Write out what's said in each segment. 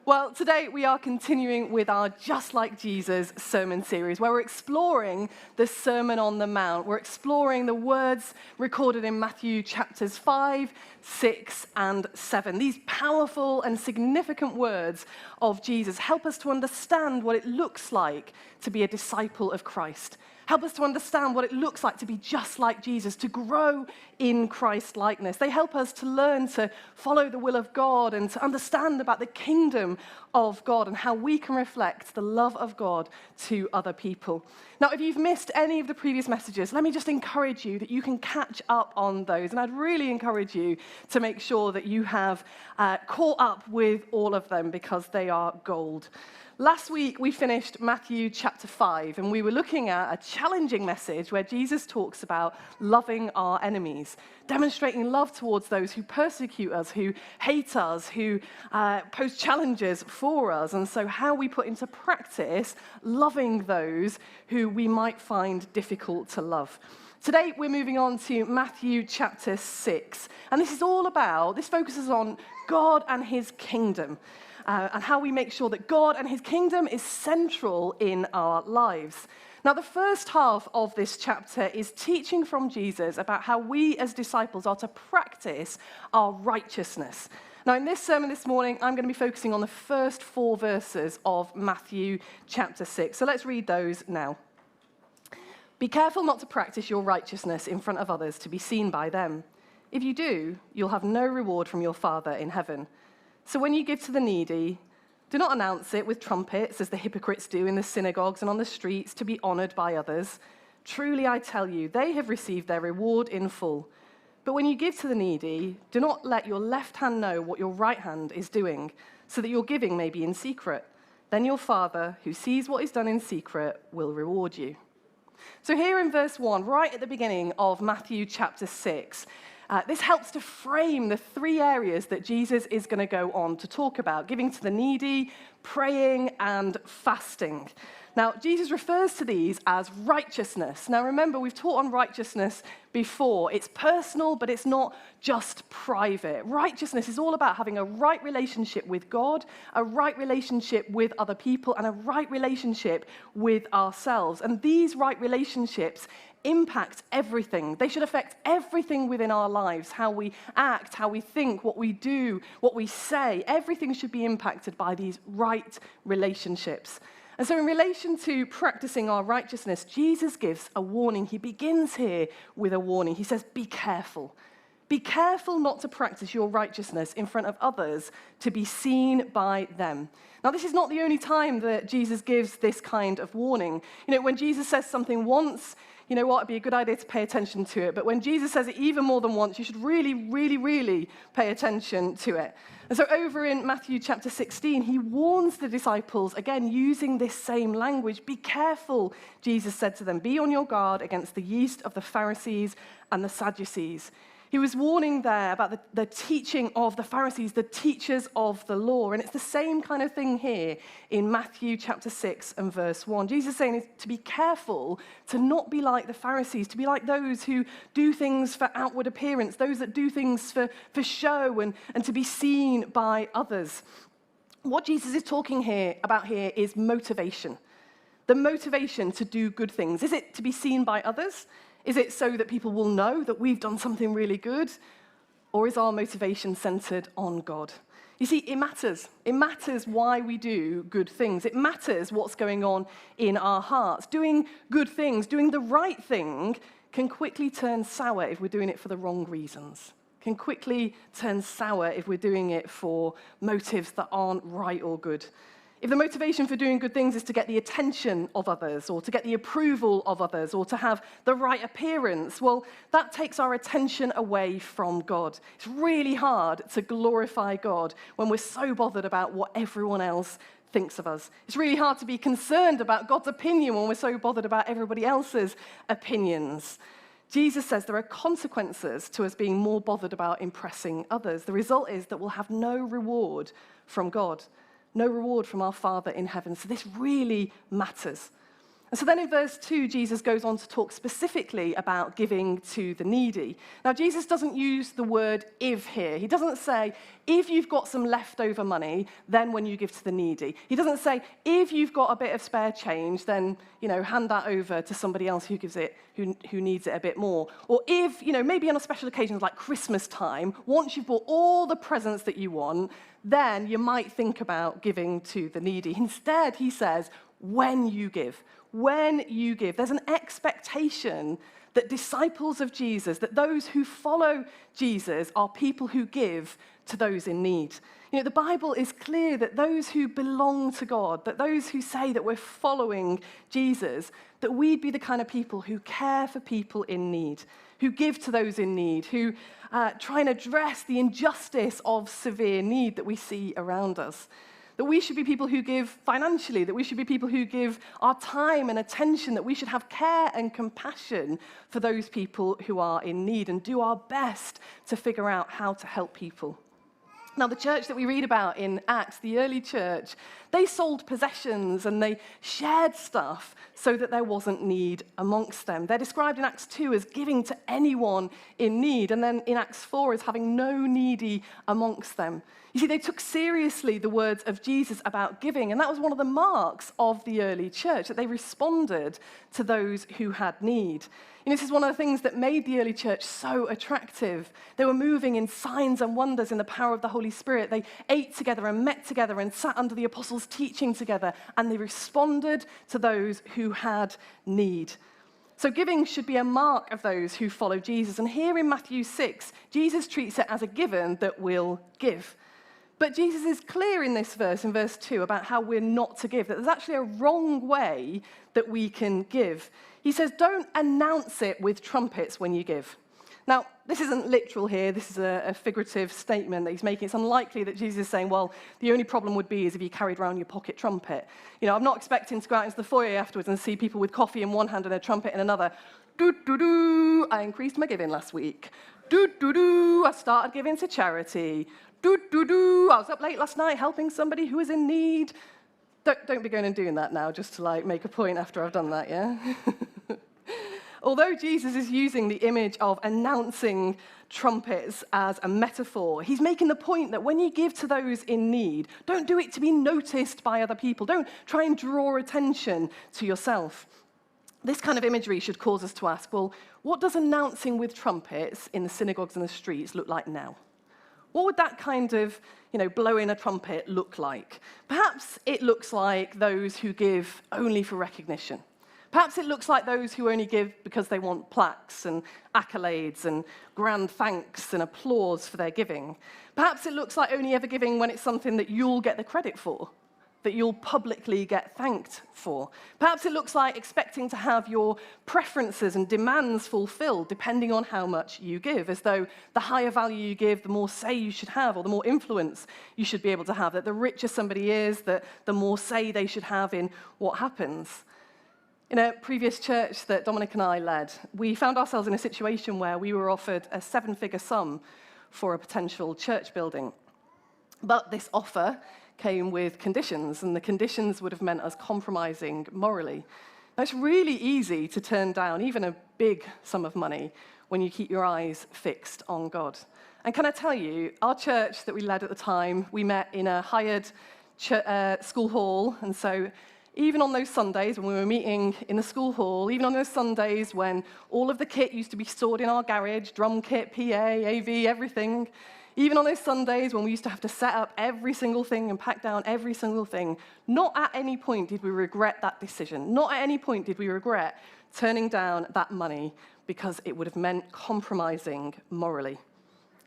Well, today we are continuing with our Just Like Jesus sermon series, where we're exploring the Sermon on the Mount. We're exploring the words recorded in Matthew chapters 5, 6, and 7. These powerful and significant words of Jesus help us to understand what it looks like to be a disciple of Christ. Help us to understand what it looks like to be just like Jesus, to grow in Christ-likeness. They help us to learn to follow the will of God and to understand about the kingdom of God and how we can reflect the love of God to other people. Now, if you've missed any of the previous messages, let me just encourage you that you can catch up on those. And I'd really encourage you to make sure that you have caught up with all of them because they are gold. Last week, we finished Matthew chapter 5, and we were looking at a challenging message where Jesus talks about loving our enemies, demonstrating love towards those who persecute us, who hate us, who pose challenges for us, and so how we put into practice loving those who we might find difficult to love. Today, we're moving on to Matthew chapter 6, and this focuses on God and his kingdom. And how we make sure that God and his kingdom is central in our lives. Now, the first half of this chapter is teaching from Jesus about how we as disciples are to practice our righteousness. Now, in this sermon this morning, I'm going to be focusing on the first 4 verses of Matthew chapter 6. So let's read those now. Be careful not to practice your righteousness in front of others to be seen by them. If you do, you'll have no reward from your Father in heaven. So when you give to the needy, do not announce it with trumpets, as the hypocrites do in the synagogues and on the streets, to be honored by others. Truly, I tell you, they have received their reward in full. But when you give to the needy, do not let your left hand know what your right hand is doing, so that your giving may be in secret. Then your Father, who sees what is done in secret, will reward you. So here in verse 1, right at the beginning of Matthew chapter 6, this helps to frame the 3 areas that Jesus is going to go on to talk about: giving to the needy, praying, and fasting. Now, Jesus refers to these as righteousness. Now, remember, we've taught on righteousness before. It's personal, but it's not just private. Righteousness is all about having a right relationship with God, a right relationship with other people, and a right relationship with ourselves. And these right relationships impact everything. They should affect everything within our lives: how we act, how we think, what we do, what we say. Everything should be impacted by these right relationships. And so in relation to practicing our righteousness, Jesus gives a warning. He begins here with a warning. He says, be careful. Be careful not to practice your righteousness in front of others to be seen by them. Now, this is not the only time that Jesus gives this kind of warning. You know, when Jesus says something once, you know what, it'd be a good idea to pay attention to it. But when Jesus says it even more than once, you should really, really, really pay attention to it. And so over in Matthew chapter 16, he warns the disciples, again, using this same language. Be careful, Jesus said to them. Be on your guard against the yeast of the Pharisees and the Sadducees. He was warning there about the teaching of the Pharisees, the teachers of the law. And it's the same kind of thing here in Matthew chapter 6 and verse 1. Jesus is saying to be careful to not be like the Pharisees, to be like those who do things for outward appearance, those that do things for show and to be seen by others. What Jesus is talking about here is motivation. The motivation to do good things. Is it to be seen by others? Is it so that people will know that we've done something really good? Or is our motivation centered on God? You see, it matters. It matters why we do good things. It matters what's going on in our hearts. Doing good things, doing the right thing, can quickly turn sour if we're doing it for the wrong reasons. Can quickly turn sour if we're doing it for motives that aren't right or good. If the motivation for doing good things is to get the attention of others, or to get the approval of others, or to have the right appearance, well, that takes our attention away from God. It's really hard to glorify God when we're so bothered about what everyone else thinks of us. It's really hard to be concerned about God's opinion when we're so bothered about everybody else's opinions. Jesus says there are consequences to us being more bothered about impressing others. The result is that we'll have no reward from God. No reward from our Father in heaven. So this really matters. And so then in verse 2, Jesus goes on to talk specifically about giving to the needy. Now, Jesus doesn't use the word if here. He doesn't say, if you've got some leftover money, then when you give to the needy. He doesn't say, if you've got a bit of spare change, then, hand that over to somebody else who gives it, who needs it a bit more. Or if, maybe on a special occasions like Christmas time, once you've bought all the presents that you want, then you might think about giving to the needy. Instead, he says, when you give, there's an expectation that disciples of Jesus, that those who follow Jesus are people who give to those in need. The Bible is clear that those who belong to God, that those who say that we're following Jesus, that we'd be the kind of people who care for people in need, who give to those in need, who try and address the injustice of severe need that we see around us. That we should be people who give financially, that we should be people who give our time and attention, that we should have care and compassion for those people who are in need and do our best to figure out how to help people. Now, the church that we read about in Acts, the early church, they sold possessions and they shared stuff so that there wasn't need amongst them. They're described in Acts 2 as giving to anyone in need, and then in Acts 4 as having no needy amongst them. You see, they took seriously the words of Jesus about giving, and that was one of the marks of the early church, that they responded to those who had need. This is one of the things that made the early church so attractive. They were moving in signs and wonders in the power of the Holy Spirit. They ate together and met together and sat under the apostles' teaching together, and they responded to those who had need. So giving should be a mark of those who follow Jesus. And here in Matthew 6, Jesus treats it as a given that we'll give. But Jesus is clear in this verse, in verse 2, about how we're not to give, that there's actually a wrong way that we can give. He says, don't announce it with trumpets when you give. Now, this isn't literal here. This is a figurative statement that he's making. It's unlikely that Jesus is saying, well, the only problem would be is if you carried around your pocket trumpet. I'm not expecting to go out into the foyer afterwards and see people with coffee in one hand and a trumpet in another. Do-do-do, I increased my giving last week. Do-do-do, I started giving to charity. Do-do-do, I was up late last night helping somebody who is in need. Don't be going and doing that now just to make a point after I've done that, yeah? Although Jesus is using the image of announcing trumpets as a metaphor, he's making the point that when you give to those in need, don't do it to be noticed by other people. Don't try and draw attention to yourself. This kind of imagery should cause us to ask, well, what does announcing with trumpets in the synagogues and the streets look like now? What would that kind of, blowing a trumpet look like? Perhaps it looks like those who give only for recognition. Perhaps it looks like those who only give because they want plaques and accolades and grand thanks and applause for their giving. Perhaps it looks like only ever giving when it's something that you'll get the credit for, that you'll publicly get thanked for. Perhaps it looks like expecting to have your preferences and demands fulfilled depending on how much you give, as though the higher value you give, the more say you should have, or the more influence you should be able to have, that the richer somebody is, that the more say they should have in what happens. In a previous church that Dominic and I led, we found ourselves in a situation where we were offered a 7-figure sum for a potential church building. But this offer came with conditions, and the conditions would have meant us compromising morally. Now, it's really easy to turn down even a big sum of money when you keep your eyes fixed on God. And can I tell you, our church that we led at the time, we met in a hired school hall, and so even on those Sundays when we were meeting in the school hall, even on those Sundays when all of the kit used to be stored in our garage, drum kit, PA, AV, everything, even on those Sundays when we used to have to set up every single thing and pack down every single thing, not at any point did we regret that decision. Not at any point did we regret turning down that money because it would have meant compromising morally.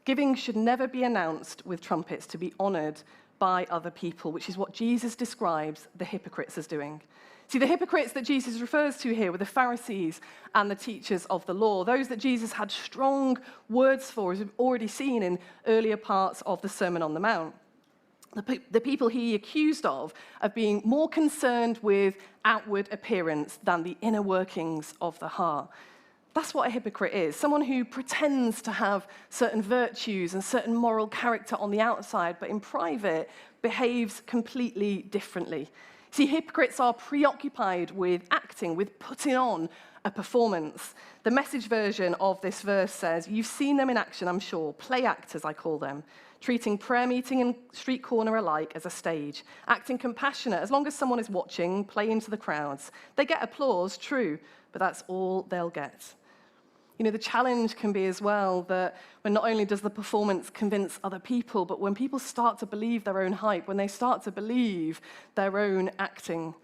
Giving should never be announced with trumpets to be honored by other people, which is what Jesus describes the hypocrites as doing. See, the hypocrites that Jesus refers to here were the Pharisees and the teachers of the law, those that Jesus had strong words for, as we've already seen in earlier parts of the Sermon on the Mount. The people he accused of being more concerned with outward appearance than the inner workings of the heart. That's what a hypocrite is, someone who pretends to have certain virtues and certain moral character on the outside, but in private behaves completely differently. See, hypocrites are preoccupied with acting, with putting on a performance. The Message version of this verse says, "You've seen them in action, I'm sure, play actors, I call them, treating prayer meeting and street corner alike as a stage, acting compassionate as long as someone is watching, play into the crowds. They get applause, true, but that's all they'll get." You know, the challenge can be as well that when not only does the performance convince other people, but when people start to believe their own hype, when they start to believe their own acting.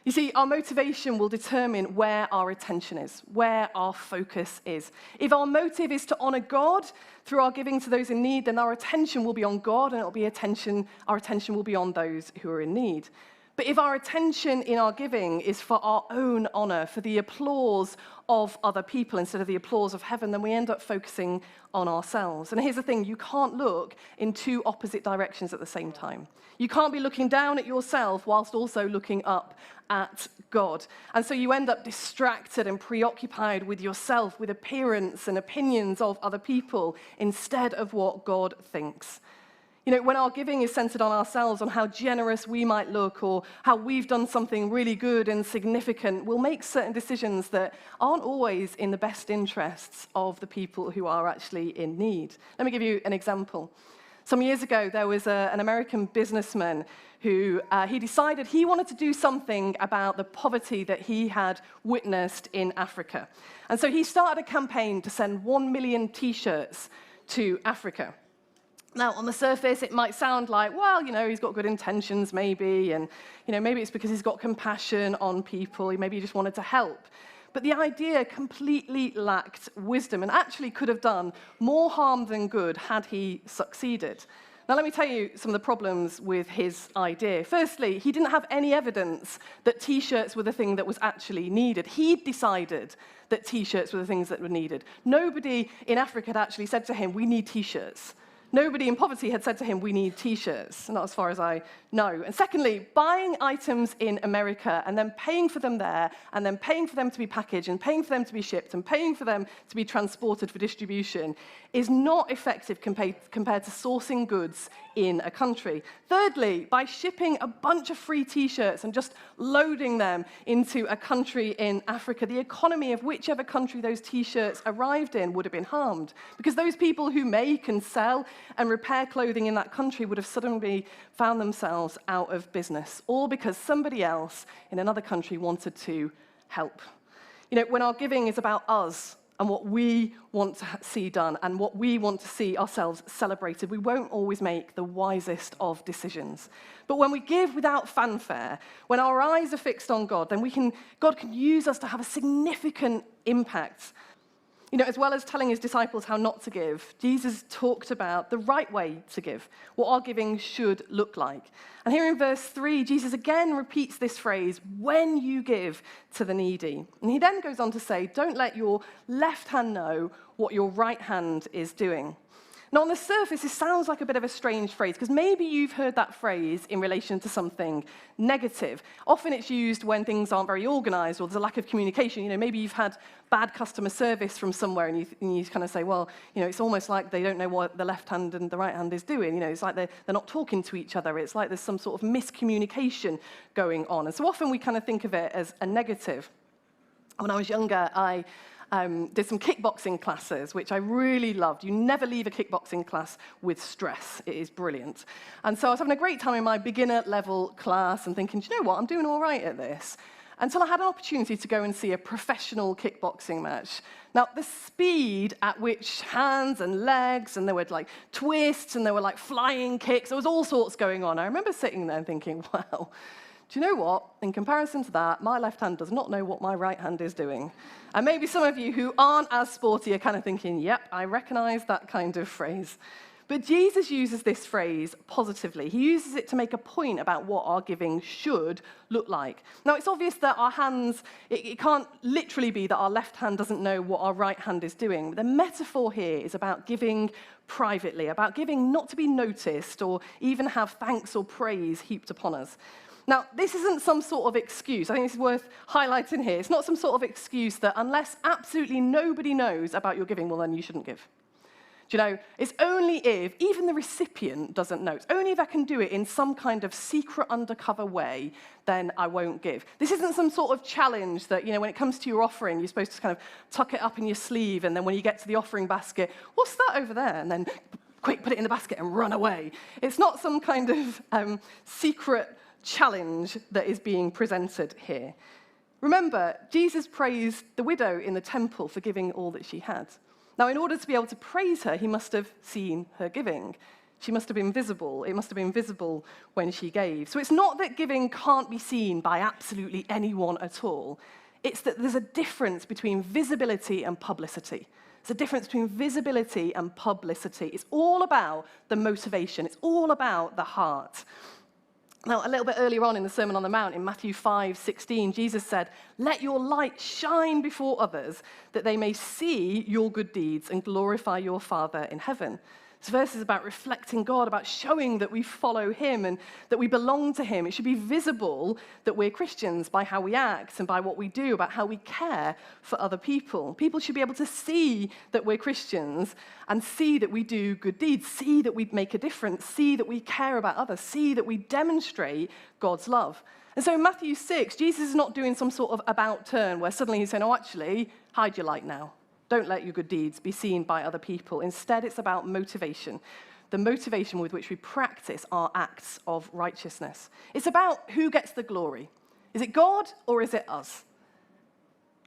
You see, our motivation will determine where our attention is, where our focus is. If our motive is to honor God through our giving to those in need, then our attention will be on God, and our attention will be on those who are in need. But if our attention in our giving is for our own honor, for the applause of other people instead of the applause of heaven, then we end up focusing on ourselves. And here's the thing, you can't look in two opposite directions at the same time. You can't be looking down at yourself whilst also looking up at God. And so you end up distracted and preoccupied with yourself, with appearance and opinions of other people, instead of what God thinks. You know, when our giving is centered on ourselves, on how generous we might look, or how we've done something really good and significant, we'll make certain decisions that aren't always in the best interests of the people who are actually in need. Let me give you an example. Some years ago, there was an American businessman who he decided he wanted to do something about the poverty that he had witnessed in Africa. And so he started a campaign to send 1 million T-shirts to Africa. Now, on the surface, it might sound like, well, you know, he's got good intentions maybe, and, you know, maybe it's because he's got compassion on people, maybe he just wanted to help. But the idea completely lacked wisdom and actually could have done more harm than good had he succeeded. Now, let me tell you some of the problems with his idea. Firstly, he didn't have any evidence that T-shirts were the thing that was actually needed. He decided that T-shirts were the things that were needed. Nobody in Africa had actually said to him, "We need T-shirts." Nobody in poverty had said to him, "We need T-shirts," not as far as I know. And secondly, buying items in America and then paying for them there, and then paying for them to be packaged, and paying for them to be shipped, and paying for them to be transported for distribution is not effective compared to sourcing goods in a country. Thirdly, by shipping a bunch of free T-shirts and just loading them into a country in Africa, the economy of whichever country those T-shirts arrived in would have been harmed, because those people who make and sell and repair clothing in that country would have suddenly found themselves out of business, all because somebody else in another country wanted to help. You know, when our giving is about us and what we want to see done and what we want to see ourselves celebrated, we won't always make the wisest of decisions. But when we give without fanfare, when our eyes are fixed on God, then God can use us to have a significant impact. You know, as well as telling his disciples how not to give, Jesus talked about the right way to give, what our giving should look like. And here in verse 3, Jesus again repeats this phrase, "when you give to the needy." And he then goes on to say, "Don't let your left hand know what your right hand is doing." Now, on the surface, this sounds like a bit of a strange phrase, because maybe you've heard that phrase in relation to something negative. Often it's used when things aren't very organized or there's a lack of communication. You know, maybe you've had bad customer service from somewhere and you kind of say, well, you know, it's almost like they don't know what the left hand and the right hand is doing. You know, it's like they're not talking to each other. It's like there's some sort of miscommunication going on. And so often we kind of think of it as a negative. When I was younger, I did some kickboxing classes, which I really loved. You never leave a kickboxing class with stress. It is brilliant. And so I was having a great time in my beginner level class and thinking, do you know what, I'm doing all right at this. Until I had an opportunity to go and see a professional kickboxing match. Now, the speed at which hands and legs, and there were like twists, and there were like flying kicks, there was all sorts going on. I remember sitting there and thinking, wow, do you know what? In comparison to that, my left hand does not know what my right hand is doing. And maybe some of you who aren't as sporty are kind of thinking, yep, I recognize that kind of phrase. But Jesus uses this phrase positively. He uses it to make a point about what our giving should look like. Now, it's obvious that our hands, it can't literally be that our left hand doesn't know what our right hand is doing. The metaphor here is about giving privately, about giving not to be noticed or even have thanks or praise heaped upon us. Now, this isn't some sort of excuse. I think this is worth highlighting here. It's not some sort of excuse that unless absolutely nobody knows about your giving, well, then you shouldn't give. Do you know, it's only if even the recipient doesn't know, it's only if I can do it in some kind of secret undercover way, then I won't give. This isn't some sort of challenge that, when it comes to your offering, you're supposed to kind of tuck it up in your sleeve, and then when you get to the offering basket, what's that over there? And then quick, put it in the basket and run away. It's not some kind of secret challenge that is being presented here. Remember, Jesus praised the widow in the temple for giving all that she had. Now, in order to be able to praise her, he must have seen her giving. She must have been visible. It must have been visible when she gave. So it's not that giving can't be seen by absolutely anyone at all. It's that there's a difference between visibility and publicity. There's a difference between visibility and publicity. It's all about the motivation. It's all about the heart. Now, a little bit earlier on in the Sermon on the Mount, in Matthew 5:16, Jesus said, "Let your light shine before others, that they may see your good deeds and glorify your Father in heaven." This verse is about reflecting God, about showing that we follow him and that we belong to him. It should be visible that we're Christians by how we act and by what we do, about how we care for other people. People should be able to see that we're Christians and see that we do good deeds, see that we make a difference, see that we care about others, see that we demonstrate God's love. And so in Matthew 6, Jesus is not doing some sort of about turn where suddenly he's saying, "Oh, actually, hide your light now. Don't let your good deeds be seen by other people." Instead, it's about motivation, the motivation with which we practice our acts of righteousness. It's about who gets the glory. Is it God or is it us?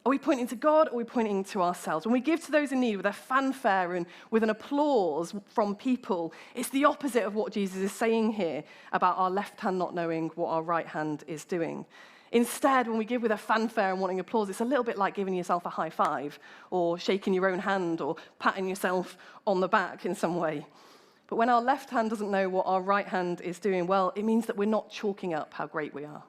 Are we pointing to God or are we pointing to ourselves? When we give to those in need with a fanfare and with an applause from people, it's the opposite of what Jesus is saying here about our left hand not knowing what our right hand is doing. Instead, when we give with a fanfare and wanting applause, it's a little bit like giving yourself a high five or shaking your own hand or patting yourself on the back in some way. But when our left hand doesn't know what our right hand is doing, well, it means that we're not chalking up how great we are.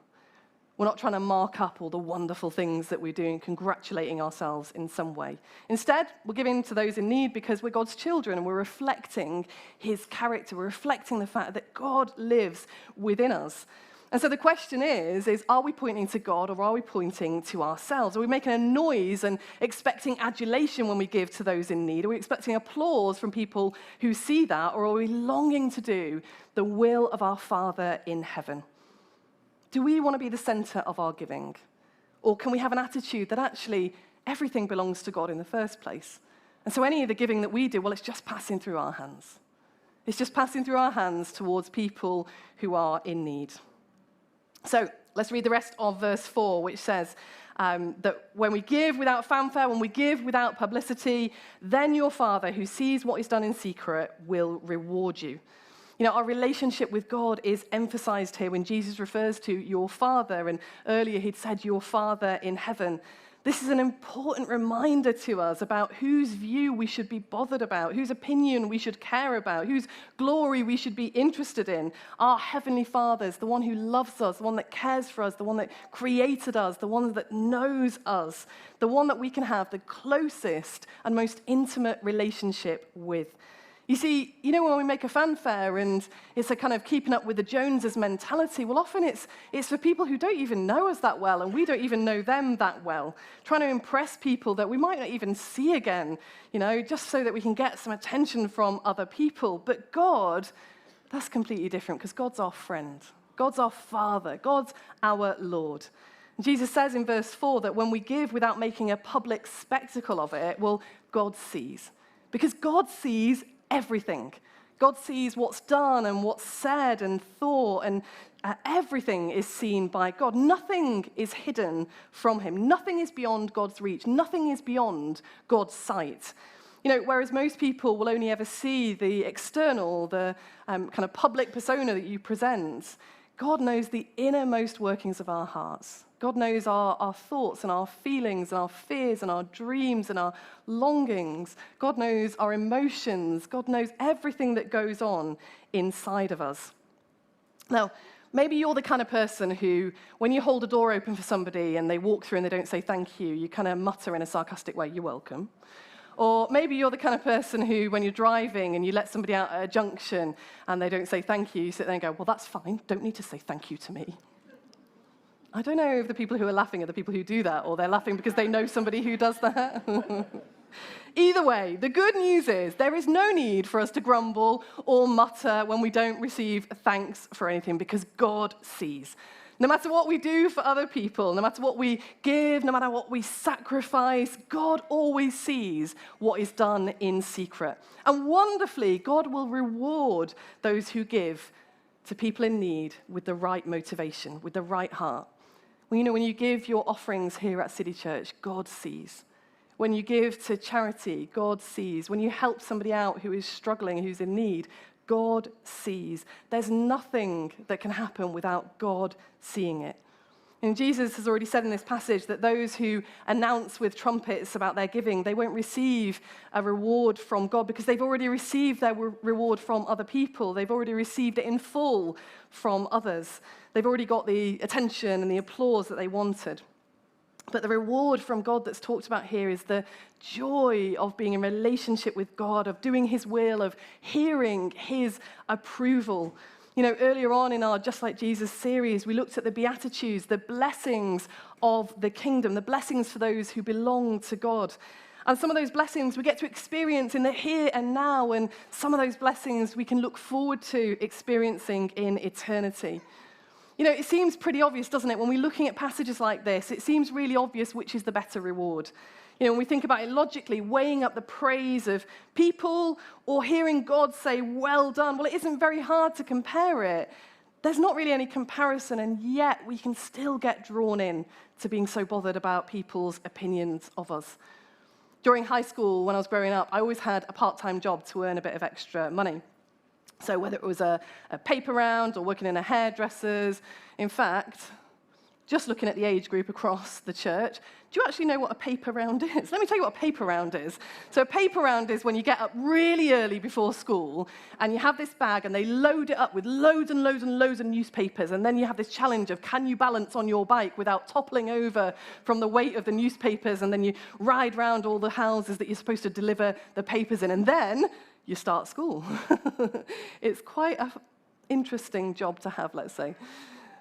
We're not trying to mark up all the wonderful things that we're doing, congratulating ourselves in some way. Instead, we're giving to those in need because we're God's children and we're reflecting his character. We're reflecting the fact that God lives within us. And so the question is are we pointing to God or are we pointing to ourselves? Are we making a noise and expecting adulation when we give to those in need? Are we expecting applause from people who see that? Or are we longing to do the will of our Father in heaven? Do we want to be the center of our giving? Or can we have an attitude that actually everything belongs to God in the first place? And so any of the giving that we do, well, it's just passing through our hands. It's just passing through our hands towards people who are in need. So let's read the rest of verse 4, which says that when we give without fanfare, when we give without publicity, then your Father who sees what is done in secret will reward you. Our relationship with God is emphasized here when Jesus refers to your Father, and earlier he'd said your Father in heaven. This is an important reminder to us about whose view we should be bothered about, whose opinion we should care about, whose glory we should be interested in. Our Heavenly Father is the one who loves us, the one that cares for us, the one that created us, the one that knows us, the one that we can have the closest and most intimate relationship with. You see, when we make a fanfare and it's a kind of keeping up with the Joneses mentality, well, often it's for people who don't even know us that well and we don't even know them that well, trying to impress people that we might not even see again, just so that we can get some attention from other people. But God, that's completely different because God's our friend. God's our Father. God's our Lord. And Jesus says in verse 4 that when we give without making a public spectacle of it, well, God sees. Because God sees everything. God sees what's done and what's said and thought, and everything is seen by God. Nothing is hidden from him. Nothing is beyond God's reach. Nothing is beyond God's sight. Whereas most people will only ever see the external, the kind of public persona that you present, God knows the innermost workings of our hearts. God knows our thoughts and our feelings and our fears and our dreams and our longings. God knows our emotions. God knows everything that goes on inside of us. Now, maybe you're the kind of person who, when you hold a door open for somebody and they walk through and they don't say thank you, you kind of mutter in a sarcastic way, "You're welcome." Or maybe you're the kind of person who, when you're driving and you let somebody out at a junction and they don't say thank you, you sit there and go, "Well, that's fine. Don't need to say thank you to me." I don't know if the people who are laughing are the people who do that, or they're laughing because they know somebody who does that. Either way, the good news is there is no need for us to grumble or mutter when we don't receive thanks for anything, because God sees. No matter what we do for other people, no matter what we give, no matter what we sacrifice, God always sees what is done in secret. And wonderfully, God will reward those who give to people in need with the right motivation, with the right heart. Well, when you give your offerings here at City Church, God sees. When you give to charity, God sees. When you help somebody out who is struggling, who's in need, God sees. There's nothing that can happen without God seeing it. And Jesus has already said in this passage that those who announce with trumpets about their giving, they won't receive a reward from God because they've already received their reward from other people. They've already received it in full from others. They've already got the attention and the applause that they wanted. But the reward from God that's talked about here is the joy of being in relationship with God, of doing his will, of hearing his approval. Earlier on in our Just Like Jesus series, we looked at the Beatitudes, the blessings of the kingdom, the blessings for those who belong to God. And some of those blessings we get to experience in the here and now, and some of those blessings we can look forward to experiencing in eternity. It seems pretty obvious, doesn't it? When we're looking at passages like this, it seems really obvious which is the better reward. When we think about it logically, weighing up the praise of people or hearing God say, well done, well, it isn't very hard to compare it. There's not really any comparison, and yet we can still get drawn in to being so bothered about people's opinions of us. During high school, when I was growing up, I always had a part-time job to earn a bit of extra money. So whether it was a paper round or working in a hairdresser's, in fact, just looking at the age group across the church, do you actually know what a paper round is? Let me tell you what a paper round is. So a paper round is when you get up really early before school and you have this bag and they load it up with loads and loads and loads of newspapers, and then you have this challenge of can you balance on your bike without toppling over from the weight of the newspapers, and then you ride round all the houses that you're supposed to deliver the papers in, and then you start school. It's quite an interesting job to have, let's say.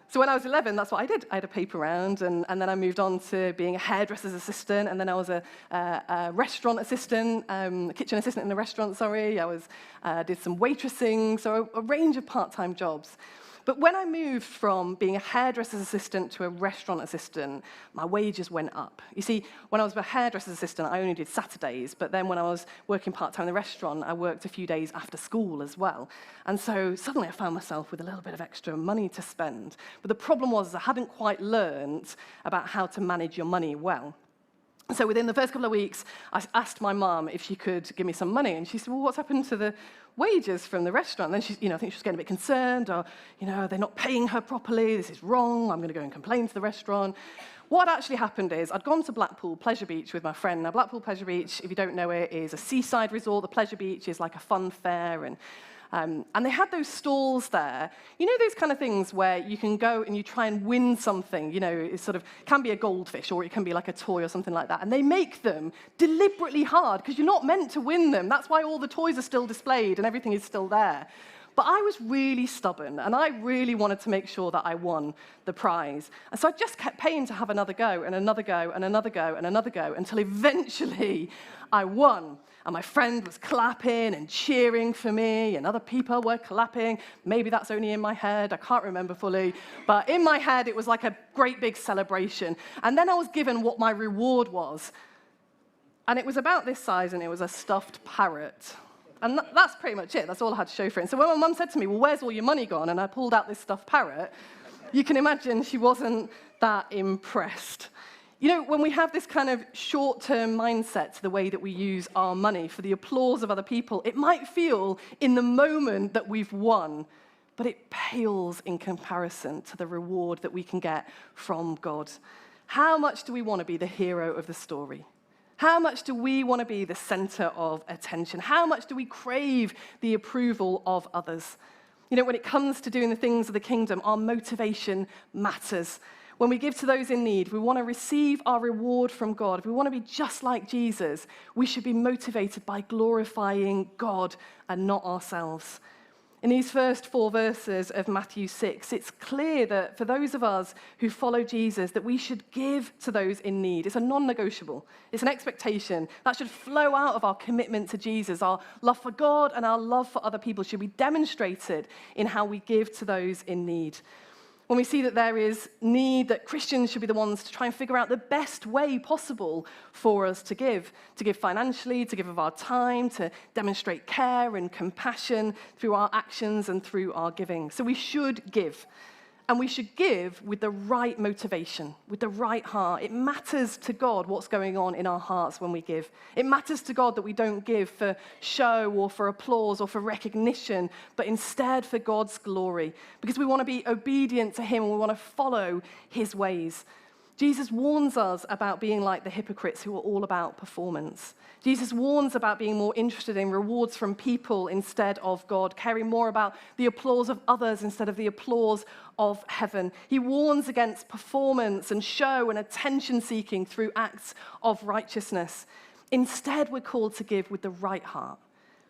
So when I was 11, that's what I did. I had a paper round, and then I moved on to being a hairdresser's assistant, and then I was a restaurant assistant, a kitchen assistant in a restaurant, sorry. I did some waitressing, so a range of part-time jobs. But when I moved from being a hairdresser's assistant to a restaurant assistant, my wages went up. You see, when I was a hairdresser's assistant, I only did Saturdays, but then when I was working part-time in the restaurant, I worked a few days after school as well. And so suddenly I found myself with a little bit of extra money to spend. But the problem was I hadn't quite learned about how to manage your money well. So within the first couple of weeks, I asked my mum if she could give me some money, and she said, well, what's happened to the wages from the restaurant? And then she, I think she was getting a bit concerned, or, they're not paying her properly, this is wrong, I'm going to go and complain to the restaurant. What actually happened is I'd gone to Blackpool Pleasure Beach with my friend. Now, Blackpool Pleasure Beach, if you don't know it, is a seaside resort. The Pleasure Beach is like a fun fair, and they had those stalls there. Those kind of things where you can go and you try and win something. It sort of can be a goldfish, or it can be like a toy or something like that. And they make them deliberately hard because you're not meant to win them. That's why all the toys are still displayed and everything is still there. But I was really stubborn, and I really wanted to make sure that I won the prize. And so I just kept paying to have another go, and another go, and another go, and another go, until eventually I won. And my friend was clapping and cheering for me, and other people were clapping. Maybe that's only in my head, I can't remember fully. But in my head, it was like a great big celebration. And then I was given what my reward was. And it was about this size, and it was a stuffed parrot. And that's pretty much it. That's all I had to show for it. And so when my mum said to me, well, where's all your money gone? And I pulled out this stuffed parrot, you can imagine she wasn't that impressed. When we have this kind of short-term mindset to the way that we use our money for the applause of other people, it might feel in the moment that we've won, but it pales in comparison to the reward that we can get from God. How much do we want to be the hero of the story? How much do we want to be the center of attention? How much do we crave the approval of others? When it comes to doing the things of the kingdom, our motivation matters. When we give to those in need, we want to receive our reward from God. If we want to be just like Jesus, we should be motivated by glorifying God and not ourselves. In these first 4 verses of Matthew 6, it's clear that for those of us who follow Jesus, that we should give to those in need. It's a non-negotiable. It's an expectation that should flow out of our commitment to Jesus. Our love for God and our love for other people should be demonstrated in how we give to those in need. When we see that there is need, that Christians should be the ones to try and figure out the best way possible for us to give financially, to give of our time, to demonstrate care and compassion through our actions and through our giving. So we should give. And we should give with the right motivation, with the right heart. It matters to God what's going on in our hearts when we give. It matters to God that we don't give for show or for applause or for recognition, but instead for God's glory, because we want to be obedient to him and we want to follow his ways. Jesus warns us about being like the hypocrites who are all about performance. Jesus warns about being more interested in rewards from people instead of God, caring more about the applause of others instead of the applause of heaven. He warns against performance and show and attention-seeking through acts of righteousness. Instead, we're called to give with the right heart.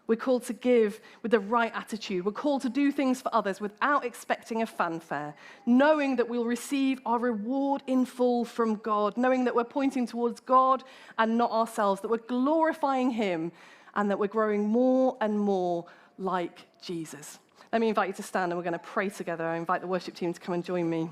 We're called to give with the right attitude. We're called to do things for others without expecting a fanfare, knowing that we'll receive our reward in full from God, knowing that we're pointing towards God and not ourselves, that we're glorifying him, and that we're growing more and more like Jesus. Let me invite you to stand and we're going to pray together. I invite the worship team to come and join me.